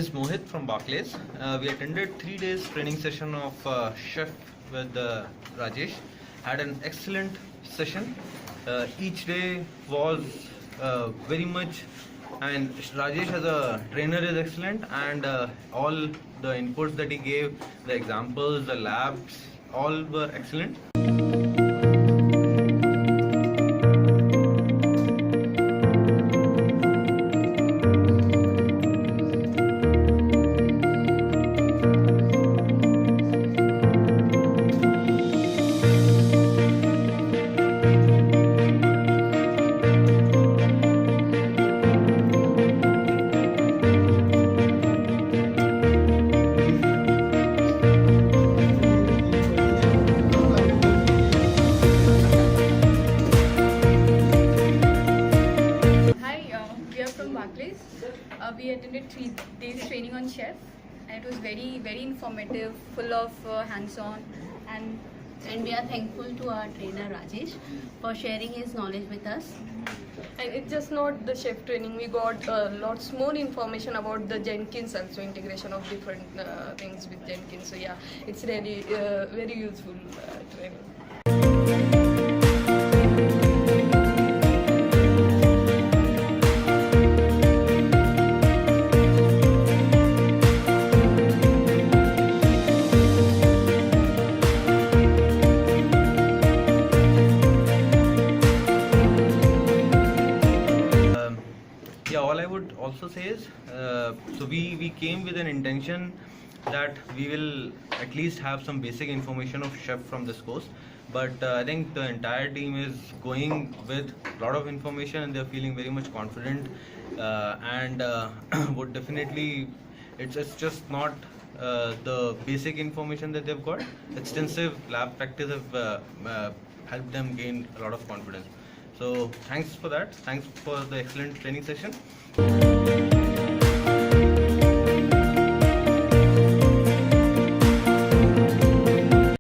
is Mohit from Barclays. We attended 3 days training session of chef with Rajesh. Had an excellent session. Each day was very much, and Rajesh as a trainer is excellent, and all the inputs that he gave, the examples, the labs, all were excellent. We are from Barclays. We attended 3 days training on chef, and it was very informative, full of hands-on, and we are thankful to our trainer Rajesh for sharing his knowledge with us. And it's just not the chef training, we got lots more information about the Jenkins also, integration of different things with Jenkins. So yeah, it's really very useful training. Yeah, all I would also say is, so we came with an intention that we will at least have some basic information of chef from this course, but I think the entire team is going with a lot of information and they're feeling very much confident, and would definitely, it's just not the basic information that they've got. Extensive lab practice have helped them gain a lot of confidence. So thanks for that. Thanks for the excellent training session.